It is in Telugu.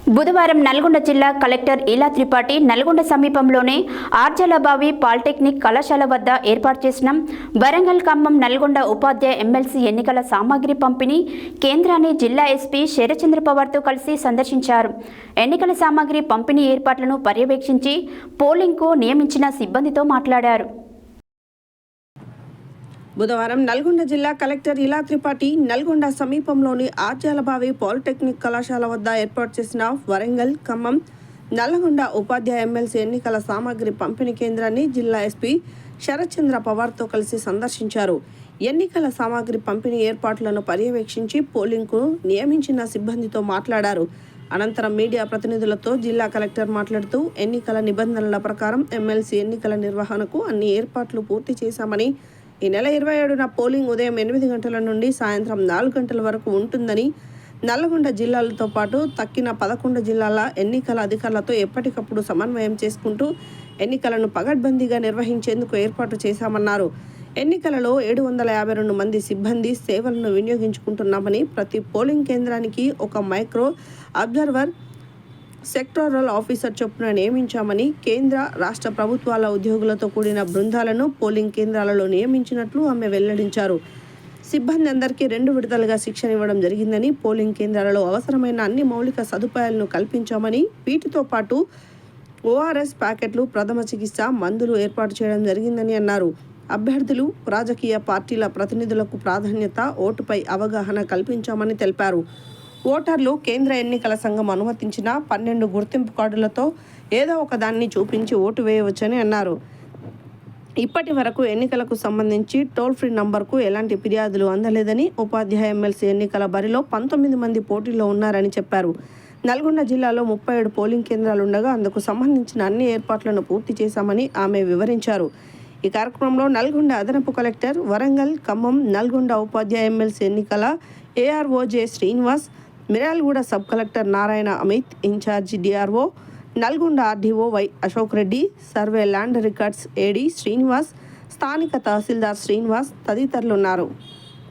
బుధవారం నల్గొండ జిల్లా కలెక్టర్ ఇలా త్రిపాఠి నల్గొండ సమీపంలోని ఆర్జలబావి పాలిటెక్నిక్ కళాశాల వద్ద ఏర్పాటు చేసిన వరంగల్ ఖమ్మం నల్గొండ ఉపాధ్యాయ ఎమ్మెల్సీ ఎన్నికల సామాగ్రి పంపిణీ కేంద్రాన్ని జిల్లా ఎస్పీ శరచంద్ర పవార్తో కలిసి సందర్శించారు. ఎన్నికల సామాగ్రి పంపిణీ ఏర్పాట్లను పర్యవేక్షించి పోలింగ్కు నియమించిన సిబ్బందితో మాట్లాడారు. బుధవారం నల్గొండ జిల్లా కలెక్టర్ ఇలా త్రిపాఠి నల్గొండ సమీపంలోని ఆర్జలబావి పాలిటెక్నిక్ కళాశాల వద్ద ఏర్పాటు చేసిన వరంగల్ ఖమ్మం నల్గొండ ఉపాధ్యాయ ఎమ్మెల్సీ ఎన్నికల సామాగ్రి పంపిణీ కేంద్రాన్ని జిల్లా ఎస్పీ శరత్చంద్ర పవార్తో కలిసి సందర్శించారు. ఎన్నికల సామాగ్రి పంపిణీ ఏర్పాట్లను పర్యవేక్షించి పోలింగ్కు నియమించిన సిబ్బందితో మాట్లాడారు. అనంతరం మీడియా ప్రతినిధులతో జిల్లా కలెక్టర్ మాట్లాడుతూ ఎన్నికల నిబంధనల ప్రకారం ఎమ్మెల్సీ ఎన్నికల నిర్వహణకు అన్ని ఏర్పాట్లు పూర్తి చేశామని, ఈ నెల 27న పోలింగ్ ఉదయం 8 గంటల నుండి సాయంత్రం 4 గంటల వరకు ఉంటుందని, నల్గొండ జిల్లాలతో పాటు తక్కిన 11 జిల్లాల ఎన్నికల అధికారులతో ఎప్పటికప్పుడు సమన్వయం చేసుకుంటూ ఎన్నికలను పగడ్బందీగా నిర్వహించేందుకు ఏర్పాటు చేశామన్నారు. ఎన్నికలలో 752 మంది సిబ్బంది సేవలను వినియోగించుకుంటున్నామని, ప్రతి పోలింగ్ కేంద్రానికి ఒక మైక్రో అబ్జర్వర్, సెక్టోరల్ ఆఫీసర్ చొప్పున నియమించామని, కేంద్ర రాష్ట్ర ప్రభుత్వాల ఉద్యోగులతో కూడిన బృందాలను పోలింగ్ కేంద్రాలలో నియమించినట్లు ఆమె వెల్లడించారు. సిబ్బంది అందరికీ 2 విడతలుగా శిక్షణ ఇవ్వడం జరిగిందని, పోలింగ్ కేంద్రాలలో అవసరమైన అన్ని మౌలిక సదుపాయాలను కల్పించామని, వీటితో పాటు ORS ప్యాకెట్లు, ప్రథమ చికిత్స మందులు ఏర్పాటు చేయడం జరిగిందని అన్నారు. అభ్యర్థులు, రాజకీయ పార్టీల ప్రతినిధులకు ప్రాధాన్యత, ఓటుపై అవగాహన కల్పించామని తెలిపారు. ఓటర్లు కేంద్ర ఎన్నికల సంఘం అనుమతించిన 12 గుర్తింపు కార్డులతో ఏదో ఒక దాన్ని చూపించి ఓటు వేయవచ్చని అన్నారు. ఇప్పటి వరకు ఎన్నికలకు సంబంధించి టోల్ ఫ్రీ నంబర్కు ఎలాంటి ఫిర్యాదులు అందలేదని, ఉపాధ్యాయ ఎమ్మెల్సీ ఎన్నికల బరిలో 19 మంది పోటీలో ఉన్నారని చెప్పారు. నల్గొండ జిల్లాలో 37 పోలింగ్ కేంద్రాలుండగా అందుకు సంబంధించిన అన్ని ఏర్పాట్లను పూర్తి చేశామని ఆమె వివరించారు. ఈ కార్యక్రమంలో నల్గొండ అదనపు కలెక్టర్, వరంగల్ ఖమ్మం నల్గొండ ఉపాధ్యాయ ఎమ్మెల్సీ ఎన్నికల ARO J Srinivas, Miryalaguda sub collector Narayana Amit, incharge DRO Nalgonda RDO Y Ashok Reddy, survey land records AD Srinivas, స్థానిక తహసీల్దార్ శ్రీనివాస్ తదితరులున్నారు.